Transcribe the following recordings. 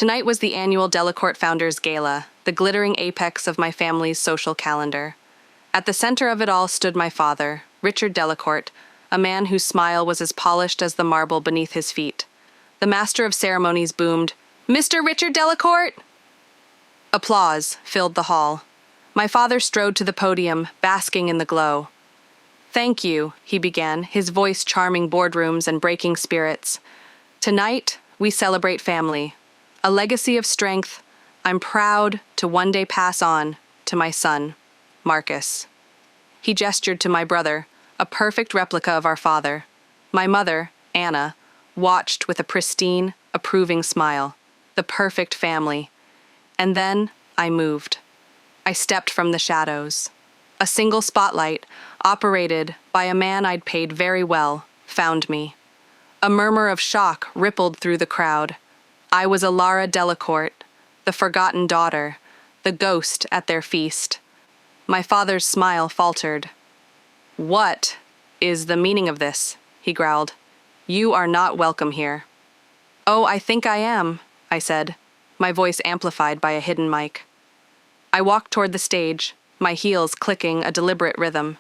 Tonight was the annual Delacourt Founders Gala, the glittering apex of my family's social calendar. At the center of it all stood my father, Richard Delacourt, a man whose smile was as polished as the marble beneath his feet. The master of ceremonies boomed, "Mr. Richard Delacourt!" Applause filled the hall. My father strode to the podium, basking in the glow. "Thank you," he began, his voice charming boardrooms and breaking spirits. "Tonight, we celebrate family. A legacy of strength I'm proud to one day pass on to my son, Marcus." He gestured to my brother, a perfect replica of our father. My mother, Anna, watched with a pristine, approving smile. The perfect family. And then I moved. I stepped from the shadows. A single spotlight, operated by a man I'd paid very well, found me. A murmur of shock rippled through the crowd. I was Alara Delacourt, the forgotten daughter, the ghost at their feast. My father's smile faltered. "What is the meaning of this?" he growled. "You are not welcome here." "Oh, I think I am," I said, my voice amplified by a hidden mic. I walked toward the stage, my heels clicking a deliberate rhythm.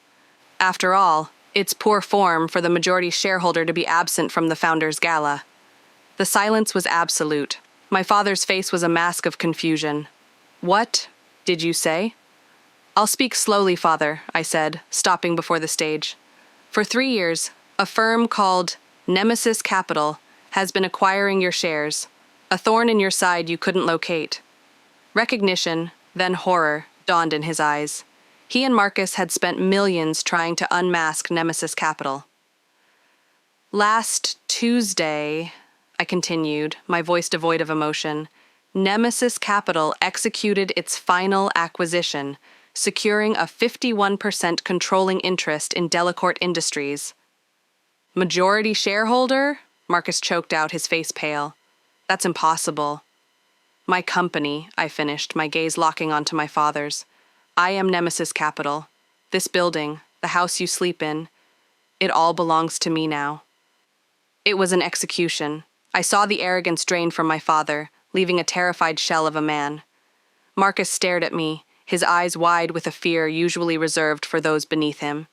After all, it's poor form for the majority shareholder to be absent from the Founders' Gala. The silence was absolute. My father's face was a mask of confusion. "What did you say?" "I'll speak slowly, Father," I said, stopping before the stage. "For 3 years, a firm called Nemesis Capital has been acquiring your shares, a thorn in your side you couldn't locate." Recognition, then horror, dawned in his eyes. He and Marcus had spent millions trying to unmask Nemesis Capital. "Last Tuesday," I continued, my voice devoid of emotion, "Nemesis Capital executed its final acquisition, securing a 51% controlling interest in Delacourt Industries." "Majority shareholder?" Marcus choked out, his face pale. "That's impossible." "My company," I finished, my gaze locking onto my father's. "I am Nemesis Capital. This building, the house you sleep in, it all belongs to me now." It was an execution. I saw the arrogance drain from my father, leaving a terrified shell of a man. Marcus stared at me, his eyes wide with a fear usually reserved for those beneath him.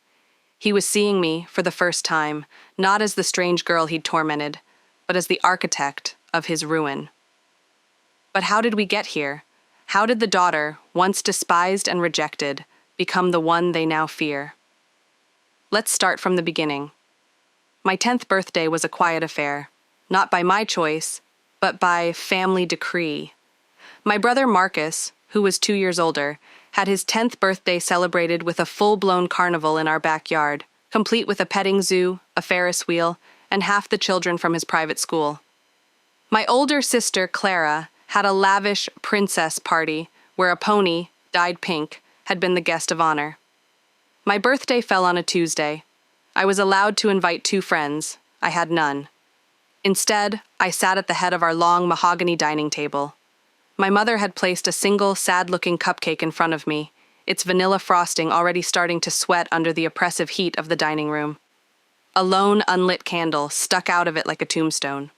He was seeing me, for the first time, not as the strange girl he'd tormented, but as the architect of his ruin. But how did we get here? How did the daughter, once despised and rejected, become the one they now fear? Let's start from the beginning. My 10th birthday was a quiet affair, not by my choice, but by family decree. My brother Marcus, who was 2 years older, had his 10th birthday celebrated with a full-blown carnival in our backyard, complete with a petting zoo, a Ferris wheel, and half the children from his private school. My older sister, Clara, had a lavish princess party where a pony, dyed pink, had been the guest of honor. My birthday fell on a Tuesday. I was allowed to invite 2 friends. I had none. Instead, I sat at the head of our long mahogany dining table. My mother had placed a single sad-looking cupcake in front of me, its vanilla frosting already starting to sweat under the oppressive heat of the dining room. A lone, unlit candle stuck out of it like a tombstone.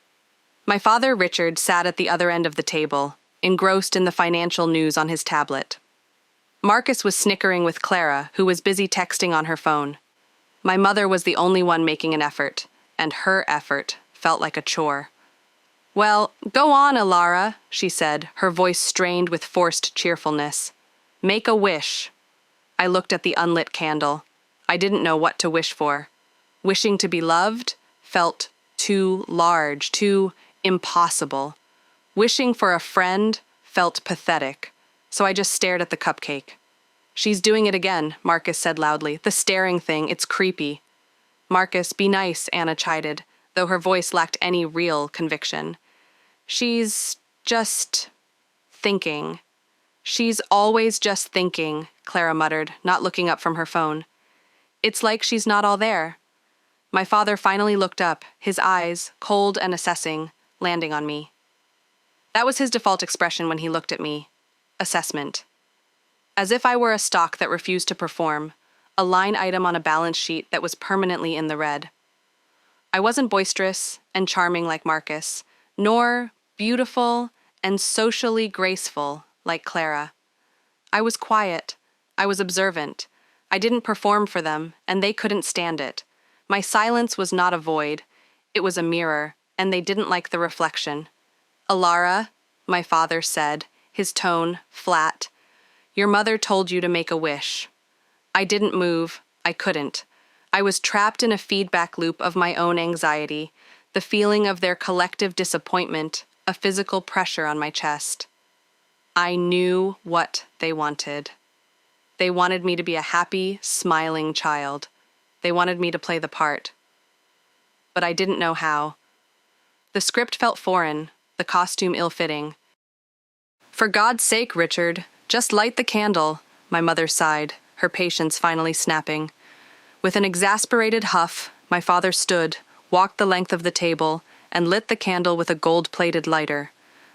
My father, Richard, sat at the other end of the table, engrossed in the financial news on his tablet. Marcus was snickering with Clara, who was busy texting on her phone. My mother was the only one making an effort, and her effort felt like a chore. "Well, go on, Alara," she said, her voice strained with forced cheerfulness. "Make a wish." I looked at the unlit candle. I didn't know what to wish for. Wishing to be loved felt too large, too impossible. Wishing for a friend felt pathetic, so I just stared at the cupcake. "She's doing it again," Marcus said loudly. "The staring thing, it's creepy." "Marcus, be nice," Anna chided, though her voice lacked any real conviction. "She's just thinking." "She's always just thinking," Clara muttered, not looking up from her phone. "It's like she's not all there." My father finally looked up, his eyes, cold and assessing, landing on me. That was his default expression when he looked at me. Assessment. As if I were a stock that refused to perform, a line item on a balance sheet that was permanently in the red. I wasn't boisterous and charming like Marcus, nor beautiful and socially graceful, like Clara. I was quiet. I was observant. I didn't perform for them, and they couldn't stand it. My silence was not a void. It was a mirror, and they didn't like the reflection. "Alara," my father said, his tone flat, "your mother told you to make a wish." I didn't move. I couldn't. I was trapped in a feedback loop of my own anxiety, the feeling of their collective disappointment, a physical pressure on my chest. I knew what they wanted. They wanted me to be a happy, smiling child. They wanted me to play the part. But I didn't know how. The script felt foreign, the costume ill-fitting. "For God's sake, Richard, just light the candle," my mother sighed, her patience finally snapping. With an exasperated huff, my father stood, walked the length of the table, and lit the candle with a gold-plated lighter.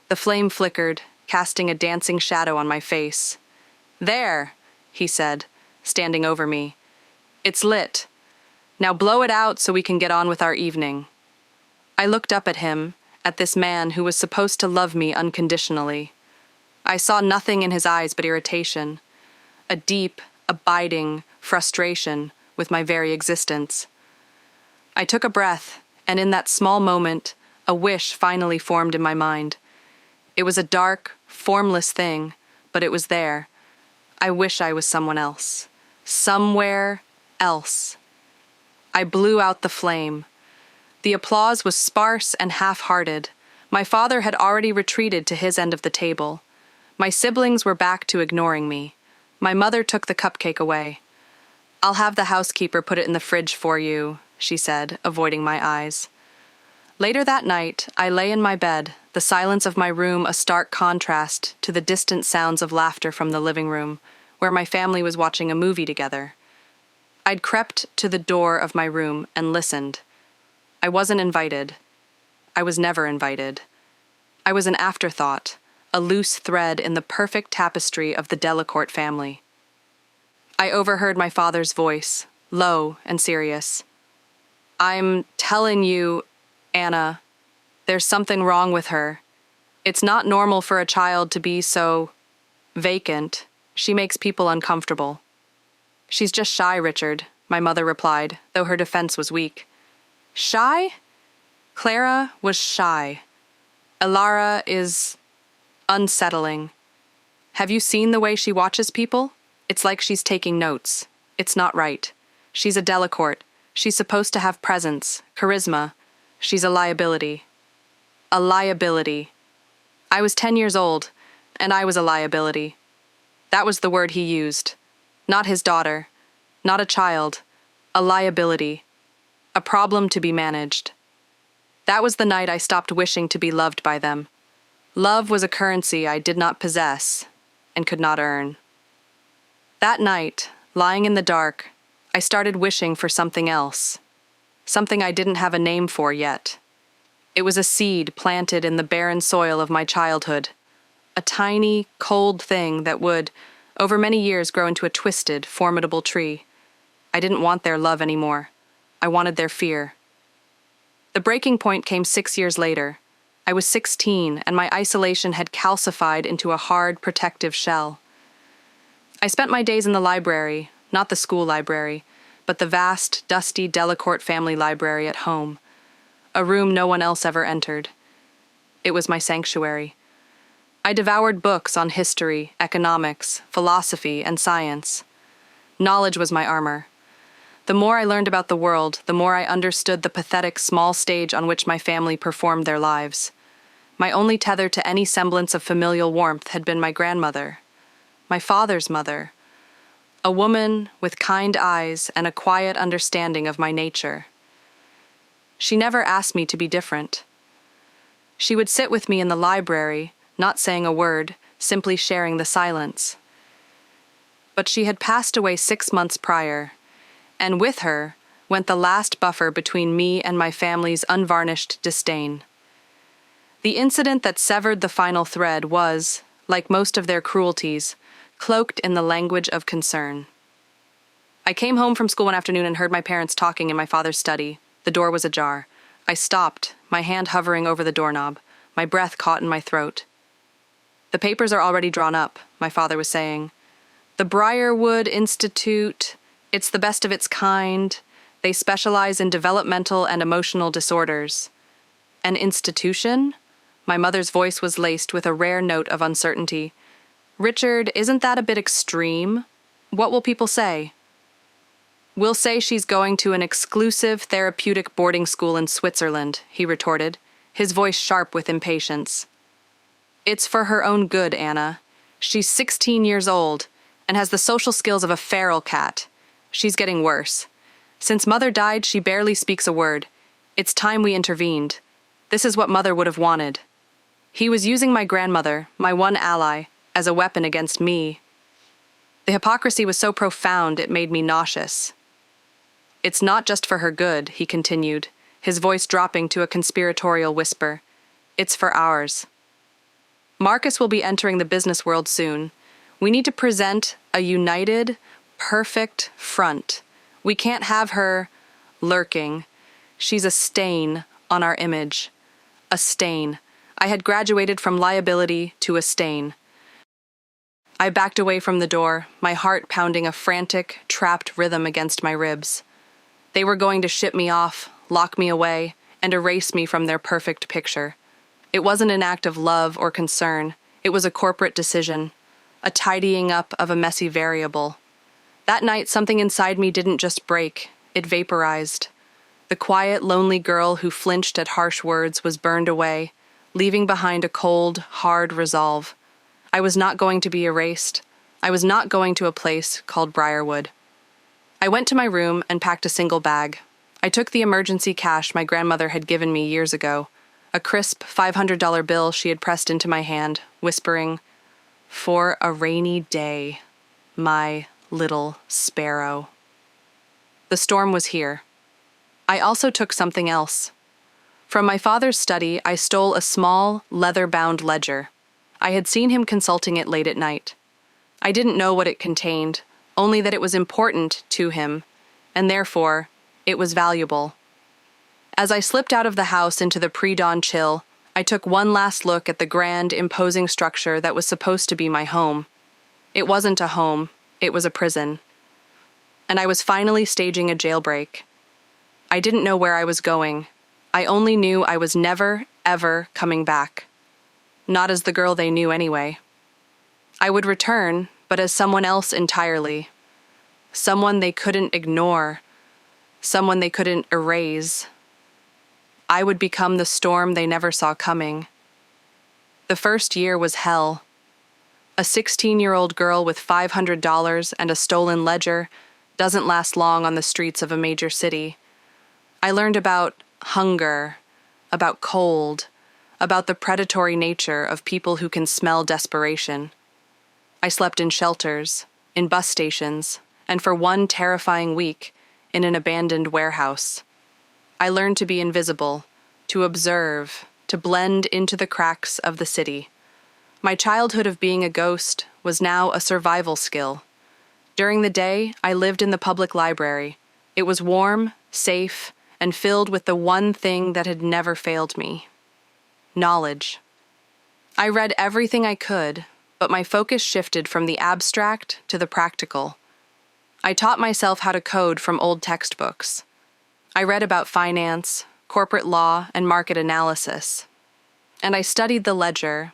The flame flickered, casting a dancing shadow on my face. "There," he said, standing over me. "It's lit. Now blow it out so we can get on with our evening." I looked up at him, at this man who was supposed to love me unconditionally. I saw nothing in his eyes but irritation, a deep, abiding frustration with my very existence. I took a breath, and in that small moment, a wish finally formed in my mind. It was a dark, formless thing, but it was there. I wish I was someone else. Somewhere else. I blew out the flame. The applause was sparse and half-hearted. My father had already retreated to his end of the table. My siblings were back to ignoring me. My mother took the cupcake away. "I'll have the housekeeper put it in the fridge for you," she said, avoiding my eyes. Later that night, I lay in my bed, the silence of my room a stark contrast to the distant sounds of laughter from the living room, where my family was watching a movie together. I'd crept to the door of my room and listened. I wasn't invited. I was never invited. I was an afterthought, a loose thread in the perfect tapestry of the Delacourt family. I overheard my father's voice, low and serious. "I'm telling you, Anna, there's something wrong with her. It's not normal for a child to be so vacant. She makes people uncomfortable." "She's just shy, Richard," my mother replied, though her defense was weak. Shy? Clara was shy. Alara is unsettling. Have you seen the way she watches people? It's like she's taking notes. It's not right. She's a Delacourt. She's supposed to have presence, charisma. She's a liability. A liability. I was 10 years old, and I was a liability. That was the word he used. Not his daughter. Not a child. A liability. A problem to be managed. That was the night I stopped wishing to be loved by them. Love was a currency I did not possess and could not earn. That night, lying in the dark, I started wishing for something else. Something I didn't have a name for yet. It was a seed planted in the barren soil of my childhood. A tiny, cold thing that would, over many years, grow into a twisted, formidable tree. I didn't want their love anymore. I wanted their fear. The breaking point came 6 years later. I was 16, and my isolation had calcified into a hard, protective shell. I spent my days in the library, not the school library, but the vast, dusty Delacourt family library at home, a room no one else ever entered. It was my sanctuary. I devoured books on history, economics, philosophy, and science. Knowledge was my armor. The more I learned about the world, the more I understood the pathetic small stage on which my family performed their lives. My only tether to any semblance of familial warmth had been my grandmother, my father's mother, a woman with kind eyes and a quiet understanding of my nature. She never asked me to be different. She would sit with me in the library, not saying a word, simply sharing the silence. But she had passed away 6 months prior, and with her went the last buffer between me and my family's unvarnished disdain. The incident that severed the final thread was, like most of their cruelties, cloaked in the language of concern. I came home from school one afternoon and heard my parents talking in my father's study. The door was ajar. I stopped, my hand hovering over the doorknob, my breath caught in my throat. The papers are already drawn up, my father was saying. The Briarwood Institute, it's the best of its kind. They specialize in developmental and emotional disorders. An institution? My mother's voice was laced with a rare note of uncertainty. Richard, isn't that a bit extreme? What will people say? We'll say she's going to an exclusive therapeutic boarding school in Switzerland, he retorted, his voice sharp with impatience. It's for her own good, Anna. She's 16 years old and has the social skills of a feral cat. She's getting worse. Since Mother died, she barely speaks a word. It's time we intervened. This is what Mother would have wanted. He was using my grandmother, my one ally, as a weapon against me. The hypocrisy was so profound it made me nauseous. It's not just for her good, he continued, his voice dropping to a conspiratorial whisper. It's for ours. Marcus will be entering the business world soon. We need to present a united, perfect front. We can't have her lurking. She's a stain on our image. A stain. I had graduated from liability to a stain. I backed away from the door, my heart pounding a frantic, trapped rhythm against my ribs. They were going to ship me off, lock me away, and erase me from their perfect picture. It wasn't an act of love or concern. It was a corporate decision, a tidying up of a messy variable. That night, something inside me didn't just break, it vaporized. The quiet, lonely girl who flinched at harsh words was burned away, leaving behind a cold, hard resolve. I was not going to be erased. I was not going to a place called Briarwood. I went to my room and packed a single bag. I took the emergency cash my grandmother had given me years ago, a crisp $500 bill she had pressed into my hand, whispering, "For a rainy day, my little sparrow." The storm was here. I also took something else. From my father's study, I stole a small, leather-bound ledger. I had seen him consulting it late at night. I didn't know what it contained, only that it was important to him, and therefore, it was valuable. As I slipped out of the house into the pre-dawn chill, I took one last look at the grand, imposing structure that was supposed to be my home. It wasn't a home, it was a prison. And I was finally staging a jailbreak. I didn't know where I was going. I only knew I was never, ever coming back. Not as the girl they knew anyway. I would return, but as someone else entirely. Someone they couldn't ignore. Someone they couldn't erase. I would become the storm they never saw coming. The first year was hell. A 16-year-old girl with $500 and a stolen ledger doesn't last long on the streets of a major city. I learned about hunger, about cold, about the predatory nature of people who can smell desperation. I slept in shelters, in bus stations, and for one terrifying week, in an abandoned warehouse. I learned to be invisible, to observe, to blend into the cracks of the city. My childhood of being a ghost was now a survival skill. During the day, I lived in the public library. It was warm, safe, and filled with the one thing that had never failed me: knowledge. I read everything I could, but my focus shifted from the abstract to the practical. I taught myself how to code from old textbooks. I read about finance, corporate law, and market analysis. And I studied the ledger.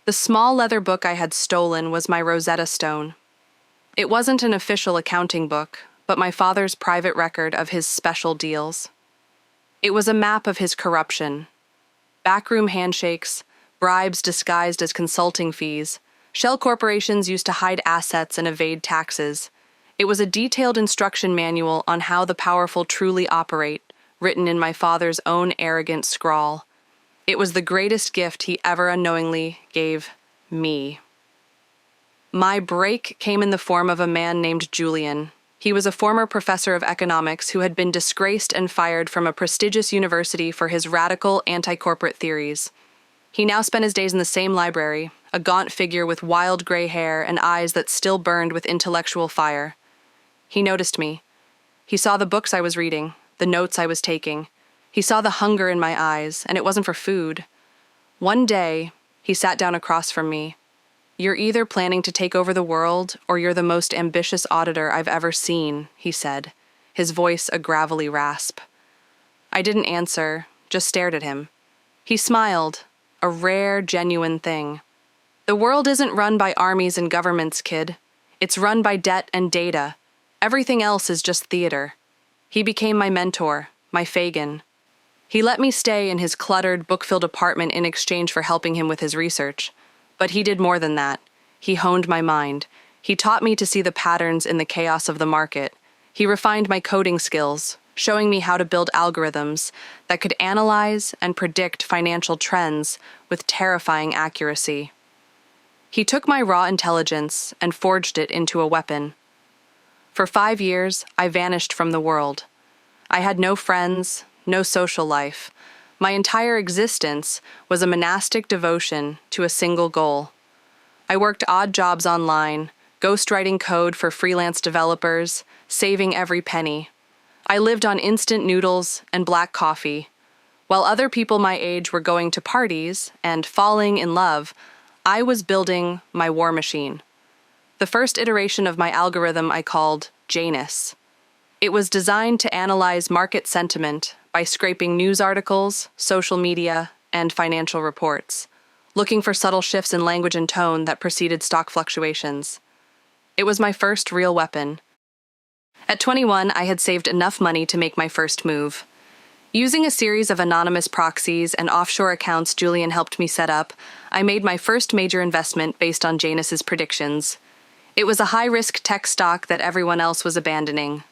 The small leather book I had stolen was my Rosetta Stone. It wasn't an official accounting book, but my father's private record of his special deals. It was a map of his corruption. Backroom handshakes, bribes disguised as consulting fees, shell corporations used to hide assets and evade taxes. It was a detailed instruction manual on how the powerful truly operate, written in my father's own arrogant scrawl. It was the greatest gift he ever unknowingly gave me. My break came in the form of a man named Julian. He was a former professor of economics who had been disgraced and fired from a prestigious university for his radical anti-corporate theories. He now spent his days in the same library, a gaunt figure with wild gray hair and eyes that still burned with intellectual fire. He noticed me. He saw the books I was reading, the notes I was taking. He saw the hunger in my eyes, and it wasn't for food. One day, He sat down across from me. "You're either planning to take over the world, or you're the most ambitious auditor I've ever seen," he said, his voice a gravelly rasp. I didn't answer, just stared at him. He smiled, a rare, genuine thing. "The world isn't run by armies and governments, kid. It's run by debt and data. Everything else is just theater." He became my mentor, my Fagin. He let me stay in his cluttered, book-filled apartment in exchange for helping him with his research. But he did more than that. He honed my mind. He taught me to see the patterns in the chaos of the market. He refined my coding skills, showing me how to build algorithms that could analyze and predict financial trends with terrifying accuracy. He took my raw intelligence and forged it into a weapon. For 5 years, I vanished from the world. I had no friends, no social life. My entire existence was a monastic devotion to a single goal. I worked odd jobs online, ghostwriting code for freelance developers, saving every penny. I lived on instant noodles and black coffee. While other people my age were going to parties and falling in love, I was building my war machine. The first iteration of my algorithm I called Janus. It was designed to analyze market sentiment by scraping news articles, social media, and financial reports, looking for subtle shifts in language and tone that preceded stock fluctuations. It was my first real weapon. At 21, I had saved enough money to make my first move. Using a series of anonymous proxies and offshore accounts Julian helped me set up, I made my first major investment based on Janus's predictions. It was a high-risk tech stock that everyone else was abandoning.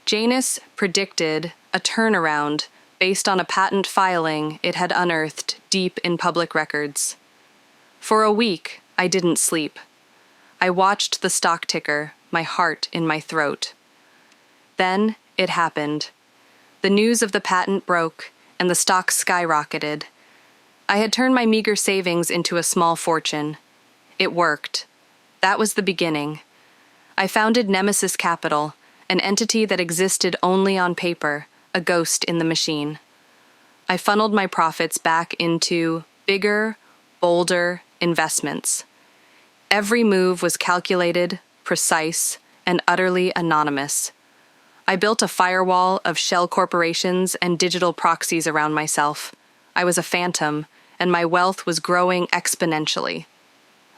Janus predicted a turnaround based on a patent filing it had unearthed deep in public records. For a week, I didn't sleep. I watched the stock ticker, my heart in my throat. Then it happened. The news of the patent broke, and the stock skyrocketed. I had turned my meager savings into a small fortune. It worked. That was the beginning. I founded Nemesis Capital, an entity that existed only on paper, a ghost in the machine. I funneled my profits back into bigger, bolder investments. Every move was calculated, precise, and utterly anonymous. I built a firewall of shell corporations and digital proxies around myself. I was a phantom, and my wealth was growing exponentially.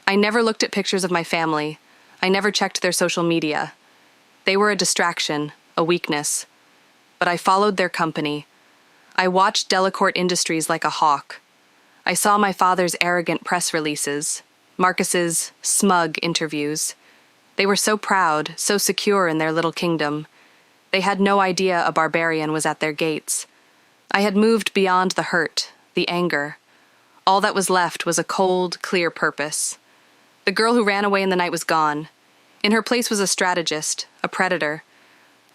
I never looked at pictures of my family. I never checked their social media. They were a distraction, a weakness. But I followed their company. I watched Delacorte Industries like a hawk. I saw my father's arrogant press releases, Marcus's smug interviews. They were so proud, so secure in their little kingdom. They had no idea a barbarian was at their gates. I had moved beyond the hurt, the anger. All that was left was a cold, clear purpose. The girl who ran away in the night was gone. In her place was a strategist, a predator.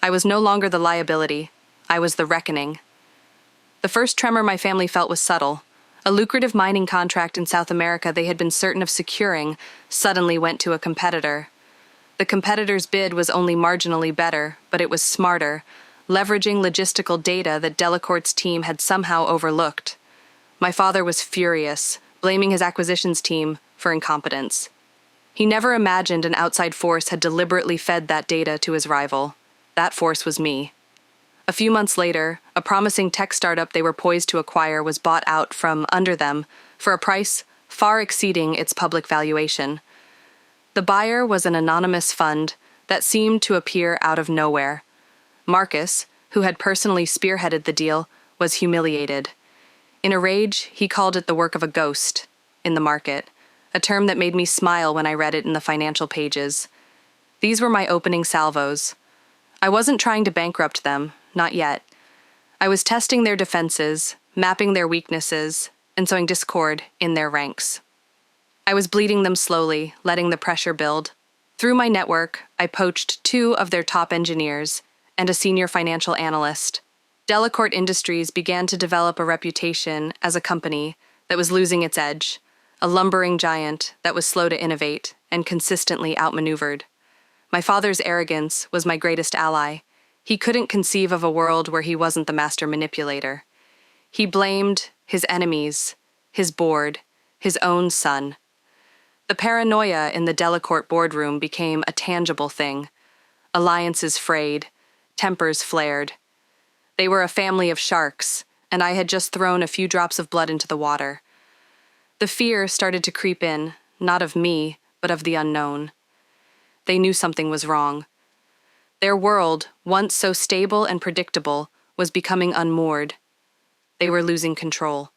I was no longer the liability. I was the reckoning. The first tremor my family felt was subtle. A lucrative mining contract in South America they had been certain of securing suddenly went to a competitor. The competitor's bid was only marginally better, but it was smarter, leveraging logistical data that Delacorte's team had somehow overlooked. My father was furious, blaming his acquisitions team for incompetence. He never imagined an outside force had deliberately fed that data to his rival. That force was me. A few months later, a promising tech startup they were poised to acquire was bought out from under them for a price far exceeding its public valuation. The buyer was an anonymous fund that seemed to appear out of nowhere. Marcus, who had personally spearheaded the deal, was humiliated. In a rage, he called it the work of a ghost in the market, a term that made me smile when I read it in the financial pages. These were my opening salvos. I wasn't trying to bankrupt them, not yet. I was testing their defenses, mapping their weaknesses, and sowing discord in their ranks. I was bleeding them slowly, letting the pressure build. Through my network, I poached 2 of their top engineers and a senior financial analyst. Delacorte Industries began to develop a reputation as a company that was losing its edge, a lumbering giant that was slow to innovate and consistently outmaneuvered. My father's arrogance was my greatest ally. He couldn't conceive of a world where he wasn't the master manipulator. He blamed his enemies, his board, his own son. The paranoia in the Delacorte boardroom became a tangible thing. Alliances frayed, tempers flared. They were a family of sharks, and I had just thrown a few drops of blood into the water. The fear started to creep in, not of me, but of the unknown. They knew something was wrong. Their world, once so stable and predictable, was becoming unmoored. They were losing control.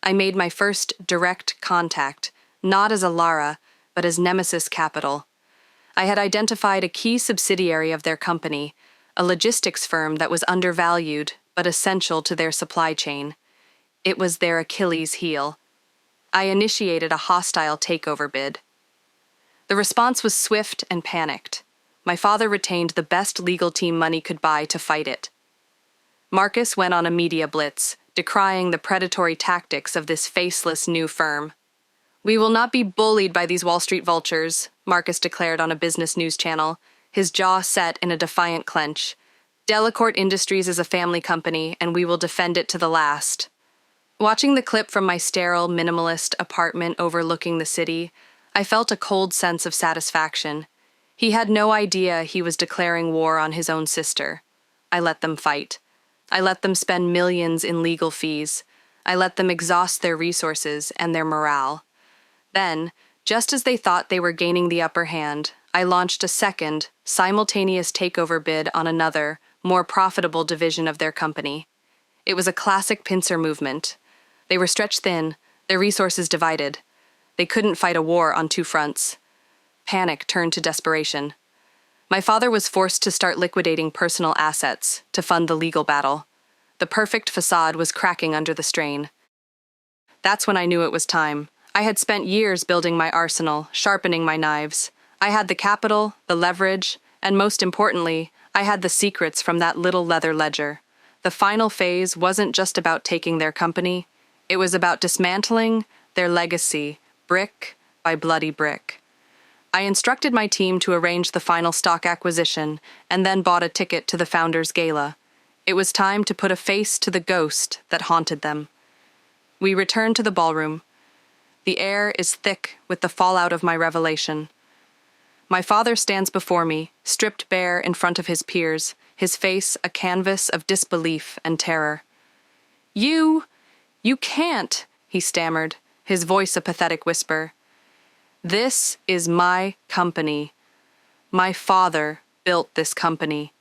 I made my first direct contact, not as a Lara, but as Nemesis Capital. I had identified a key subsidiary of their company, a logistics firm that was undervalued but essential to their supply chain. It was their Achilles heel. I initiated a hostile takeover bid. The response was swift and panicked. My father retained the best legal team money could buy to fight it. Marcus went on a media blitz, decrying the predatory tactics of this faceless new firm. "We will not be bullied by these Wall Street vultures," Marcus declared on a business news channel, his jaw set in a defiant clench. "Delacorte Industries is a family company, and we will defend it to the last." Watching the clip from my sterile, minimalist apartment overlooking the city, I felt a cold sense of satisfaction. He had no idea he was declaring war on his own sister. I let them fight. I let them spend millions in legal fees. I let them exhaust their resources and their morale. Then, just as they thought they were gaining the upper hand, I launched a second, simultaneous takeover bid on another, more profitable division of their company. It was a classic pincer movement. They were stretched thin, their resources divided. They couldn't fight a war on two fronts. Panic turned to desperation. My father was forced to start liquidating personal assets to fund the legal battle. The perfect facade was cracking under the strain. That's when I knew it was time. I had spent years building my arsenal, sharpening my knives. I had the capital, the leverage, and most importantly, I had the secrets from that little leather ledger. The final phase wasn't just about taking their company. It was about dismantling their legacy, brick by bloody brick. I instructed my team to arrange the final stock acquisition and then bought a ticket to the Founders' Gala. It was time to put a face to the ghost that haunted them. We returned to the ballroom. The air is thick with the fallout of my revelation. My father stands before me, stripped bare in front of his peers, his face a canvas of disbelief and terror. You can't," he stammered, his voice a pathetic whisper. "This is my company. My father built this company."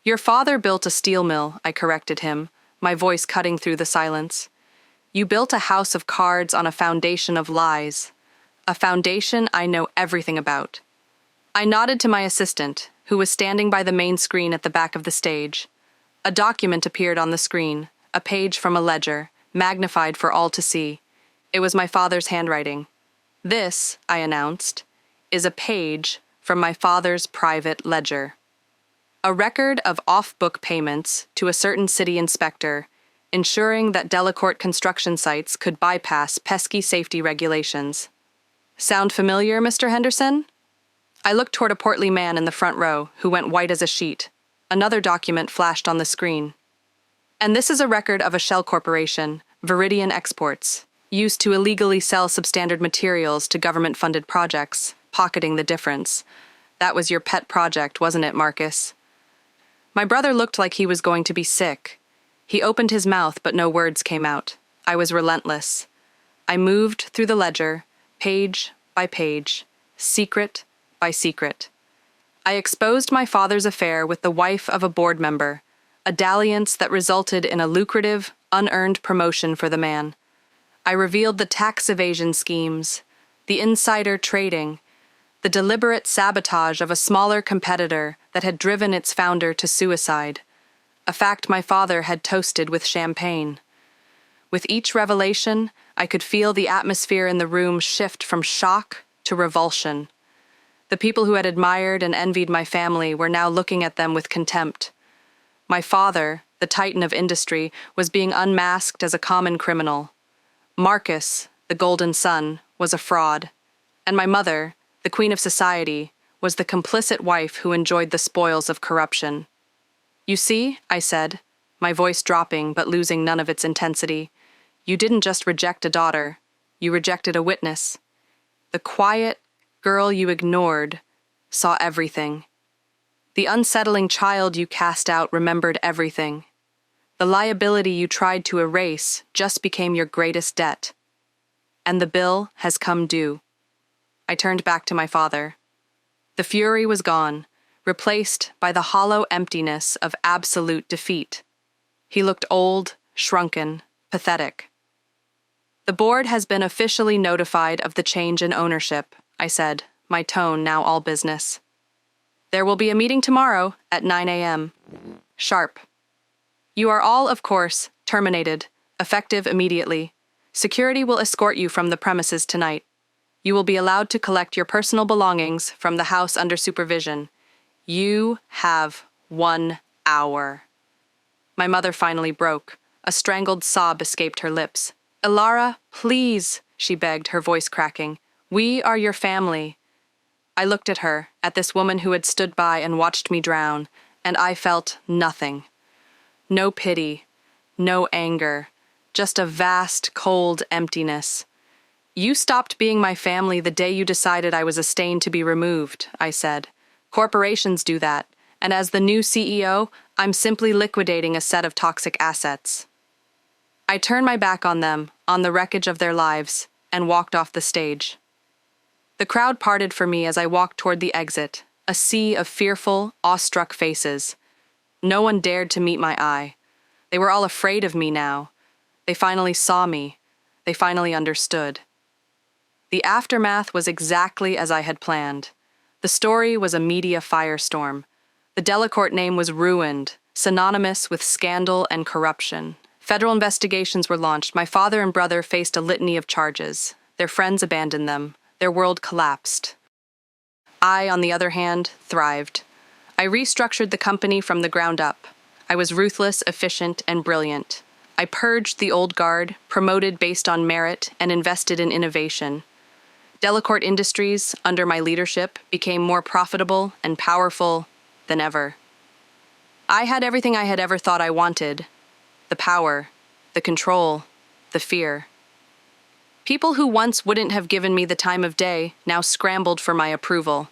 "Your father built a steel mill," I corrected him, my voice cutting through the silence. "You built a house of cards on a foundation of lies. A foundation I know everything about." I nodded to my assistant, who was standing by the main screen at the back of the stage. A document appeared on the screen, a page from a ledger, magnified for all to see. It was my father's handwriting. "This," I announced, "is a page from my father's private ledger. A record of off-book payments to a certain city inspector, ensuring that Delacorte construction sites could bypass pesky safety regulations. Sound familiar, Mr. Henderson?" I looked toward a portly man in the front row who went white as a sheet. Another document flashed on the screen. "And this is a record of a shell corporation, Viridian Exports, used to illegally sell substandard materials to government-funded projects, pocketing the difference. That was your pet project, wasn't it, Marcus?" My brother looked like he was going to be sick. He opened his mouth, but no words came out. I was relentless. I moved through the ledger, page by page, secret by secret. I exposed my father's affair with the wife of a board member, a dalliance that resulted in a lucrative, unearned promotion for the man. I revealed the tax evasion schemes, the insider trading, the deliberate sabotage of a smaller competitor that had driven its founder to suicide, a fact my father had toasted with champagne. With each revelation, I could feel the atmosphere in the room shift from shock to revulsion. The people who had admired and envied my family were now looking at them with contempt. My father, the titan of industry, was being unmasked as a common criminal. Marcus, the golden son, was a fraud. And my mother, the queen of society, was the complicit wife who enjoyed the spoils of corruption. "You see," I said, my voice dropping but losing none of its intensity, "you didn't just reject a daughter. You rejected a witness. The quiet girl you ignored saw everything. The unsettling child you cast out remembered everything. The liability you tried to erase just became your greatest debt. And the bill has come due. I turned back to my father. The fury was gone, replaced by the hollow emptiness of absolute defeat. He looked old, shrunken, pathetic. The board has been officially notified of the change in ownership, I said, my tone now all business. There will be a meeting tomorrow at 9 a.m. Sharp. You are all, of course, terminated, effective immediately. Security will escort you from the premises tonight. You will be allowed to collect your personal belongings from the house under supervision. You have 1 hour. My mother finally broke. A strangled sob escaped her lips. Ilara, please, she begged, her voice cracking. We are your family. I looked at her, at this woman who had stood by and watched me drown, and I felt nothing. No pity, no anger, just a vast, cold emptiness. You stopped being my family the day you decided I was a stain to be removed, I said. Corporations do that, and as the new CEO, I'm simply liquidating a set of toxic assets. I turned my back on them, on the wreckage of their lives, and walked off the stage. The crowd parted for me as I walked toward the exit, a sea of fearful, awestruck faces. No one dared to meet my eye. They were all afraid of me now. They finally saw me. They finally understood. The aftermath was exactly as I had planned. The story was a media firestorm. The Delacourt name was ruined, synonymous with scandal and corruption. Federal investigations were launched. My father and brother faced a litany of charges. Their friends abandoned them. Their world collapsed. I, on the other hand, thrived. I restructured the company from the ground up. I was ruthless, efficient, and brilliant. I purged the old guard, promoted based on merit, and invested in innovation. Delacourt Industries, under my leadership, became more profitable and powerful than ever. I had everything I had ever thought I wanted. The power, the control, the fear. People who once wouldn't have given me the time of day now scrambled for my approval.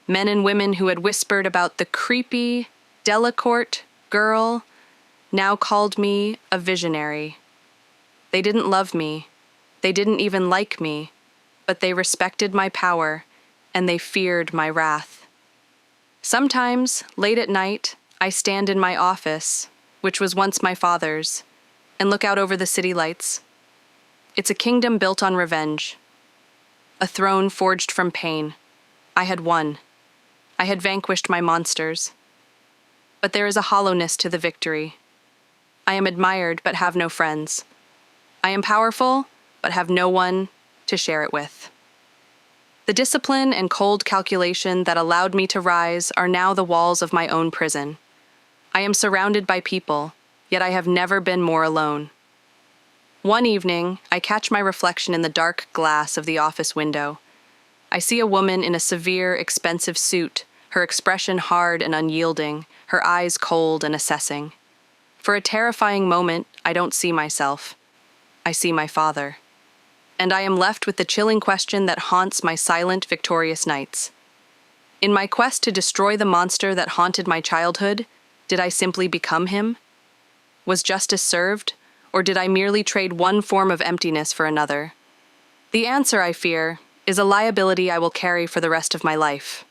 Men and women who had whispered about the creepy Delacourt girl now called me a visionary. They didn't love me. They didn't even like me, but they respected my power and they feared my wrath. Sometimes, late at night, I stand in my office, which was once my father's, and look out over the city lights. It's a kingdom built on revenge. A throne forged from pain. I had won. I had vanquished my monsters. But there is a hollowness to the victory. I am admired but have no friends. I am powerful but have no one to share it with. The discipline and cold calculation that allowed me to rise are now the walls of my own prison. I am surrounded by people, yet I have never been more alone. One evening, I catch my reflection in the dark glass of the office window. I see a woman in a severe, expensive suit, her expression hard and unyielding, her eyes cold and assessing. For a terrifying moment, I don't see myself. I see my father. And I am left with the chilling question that haunts my silent, victorious nights. In my quest to destroy the monster that haunted my childhood, did I simply become him? Was justice served? Or did I merely trade one form of emptiness for another? The answer, I fear, is a liability I will carry for the rest of my life.